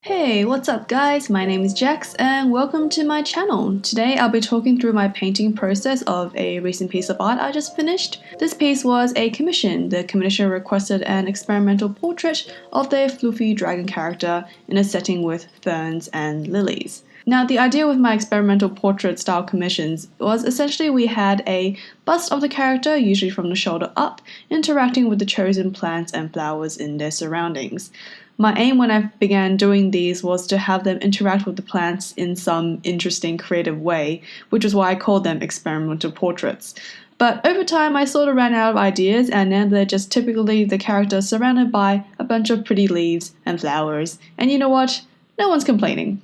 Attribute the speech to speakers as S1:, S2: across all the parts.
S1: Hey, what's up guys? My name is Jax and welcome to my channel. Today I'll be talking through my painting process of a recent piece of art I just finished. This piece was a commission. The commissioner requested an experimental portrait of their fluffy dragon character in a setting with ferns and lilies. Now, the idea with my experimental portrait style commissions was essentially we had a bust of the character, usually from the shoulder up, interacting with the chosen plants and flowers in their surroundings. My aim when I began doing these was to have them interact with the plants in some interesting creative way, which is why I called them experimental portraits. But over time I sort of ran out of ideas, and now they're just typically the character surrounded by a bunch of pretty leaves and flowers. And you know what? No one's complaining.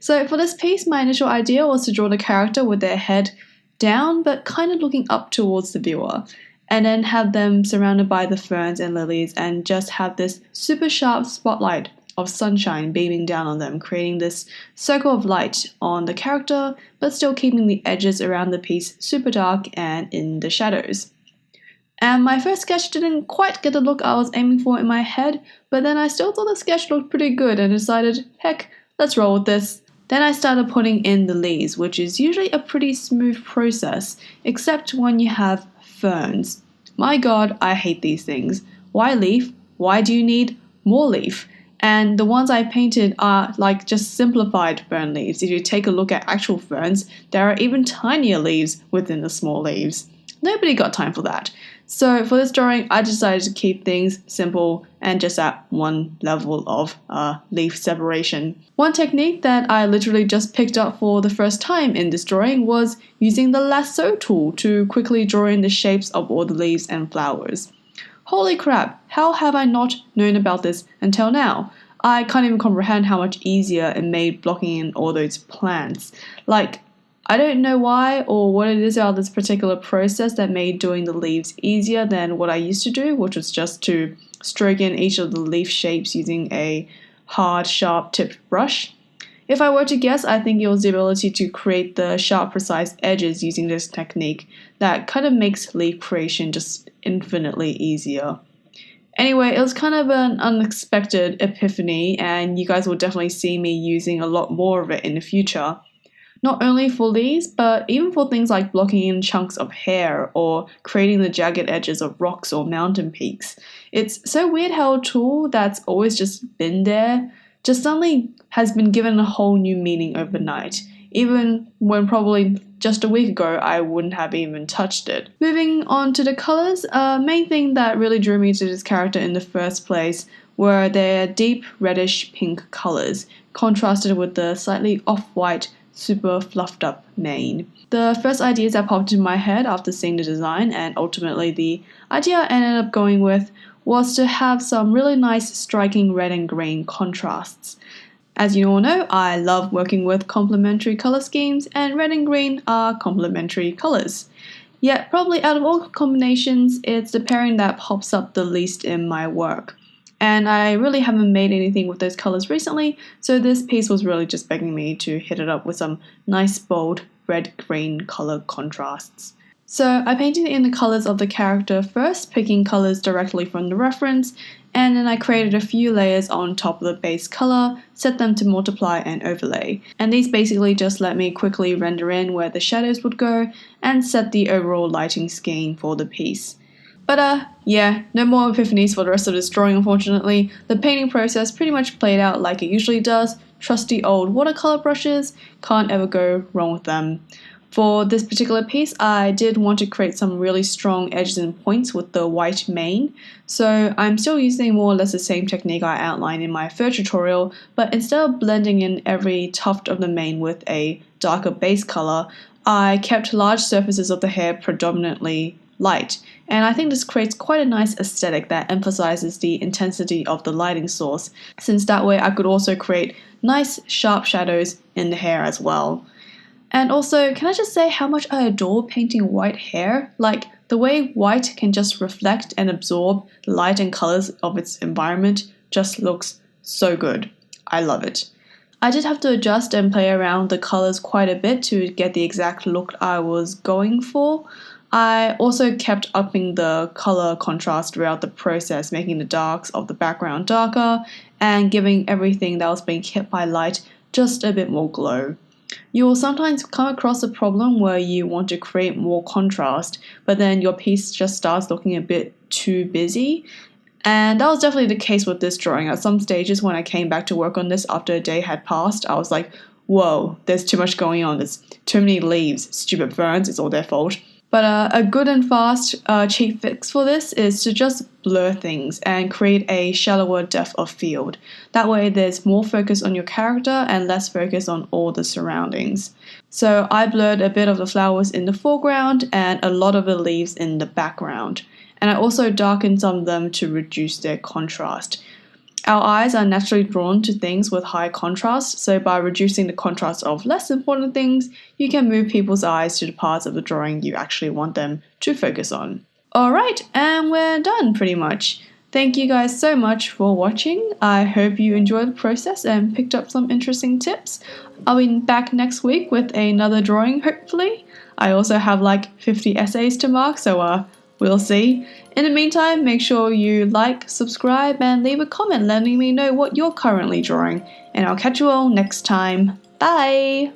S1: So for this piece, my initial idea was to draw the character with their head down but kind of looking up towards the viewer, and then have them surrounded by the ferns and lilies and just have this super sharp spotlight of sunshine beaming down on them, creating this circle of light on the character but still keeping the edges around the piece super dark and in the shadows. And my first sketch didn't quite get the look I was aiming for in my head, but then I still thought the sketch looked pretty good and decided, heck, let's roll with this. Then I started putting in the leaves, which is usually a pretty smooth process, except when you have ferns. My god, I hate these things. Why leaf? Why do you need more leaf? And the ones I painted are like just simplified fern leaves. If you take a look at actual ferns, there are even tinier leaves within the small leaves. Nobody got time for that. So for this drawing, I decided to keep things simple and just at one level of leaf separation. One technique that I literally just picked up for the first time in this drawing was using the Lasso tool to quickly draw in the shapes of all the leaves and flowers. Holy crap, how have I not known about this until now? I can't even comprehend how much easier it made blocking in all those plants. I don't know why or what it is about this particular process that made doing the leaves easier than what I used to do, which was just to stroke in each of the leaf shapes using a hard, sharp tipped brush. If I were to guess, I think it was the ability to create the sharp, precise edges using this technique that kind of makes leaf creation just infinitely easier. Anyway, it was kind of an unexpected epiphany, and you guys will definitely see me using a lot more of it in the future. Not only for these, but even for things like blocking in chunks of hair or creating the jagged edges of rocks or mountain peaks. It's so weird how a tool that's always just been there just suddenly has been given a whole new meaning overnight, even when probably just a week ago I wouldn't have even touched it. Moving on to the colors, main thing that really drew me to this character in the first place were their deep reddish pink colors, contrasted with the slightly off-white super fluffed up mane. The first ideas that popped into my head after seeing the design, and ultimately the idea I ended up going with, was to have some really nice striking red and green contrasts. As you all know, I love working with complementary color schemes, and red and green are complementary colors. Yet probably out of all combinations, it's the pairing that pops up the least in my work. And I really haven't made anything with those colors recently, so this piece was really just begging me to hit it up with some nice bold red-green color contrasts. So I painted in the colors of the character first, picking colors directly from the reference, and then I created a few layers on top of the base color, set them to multiply and overlay. And these basically just let me quickly render in where the shadows would go and set the overall lighting scheme for the piece. But yeah, no more epiphanies for the rest of this drawing, unfortunately. The painting process pretty much played out like it usually does. Trusty old watercolor brushes, can't ever go wrong with them. For this particular piece, I did want to create some really strong edges and points with the white mane, so I'm still using more or less the same technique I outlined in my first tutorial, but instead of blending in every tuft of the mane with a darker base color, I kept large surfaces of the hair predominantly light, and I think this creates quite a nice aesthetic that emphasizes the intensity of the lighting source, since that way I could also create nice sharp shadows in the hair as well. And also, can I just say how much I adore painting white hair? Like, the way white can just reflect and absorb the light and colors of its environment just looks so good. I love it. I did have to adjust and play around the colors quite a bit to get the exact look I was going for. I also kept upping the color contrast throughout the process, making the darks of the background darker and giving everything that was being hit by light just a bit more glow. You will sometimes come across a problem where you want to create more contrast, but then your piece just starts looking a bit too busy. And that was definitely the case with this drawing. At some stages when I came back to work on this after a day had passed, I was like, whoa, there's too much going on. There's too many leaves, stupid ferns, it's all their fault. But a good and fast cheap fix for this is to just blur things and create a shallower depth of field. That way there's more focus on your character and less focus on all the surroundings. So I blurred a bit of the flowers in the foreground and a lot of the leaves in the background. And I also darkened some of them to reduce their contrast. Our eyes are naturally drawn to things with high contrast, so by reducing the contrast of less important things, you can move people's eyes to the parts of the drawing you actually want them to focus on. Alright, and we're done pretty much. Thank you guys so much for watching. I hope you enjoyed the process and picked up some interesting tips. I'll be back next week with another drawing, hopefully. I also have like 50 essays to mark, so we'll see. In the meantime, make sure you like, subscribe, and leave a comment letting me know what you're currently drawing. And I'll catch you all next time. Bye!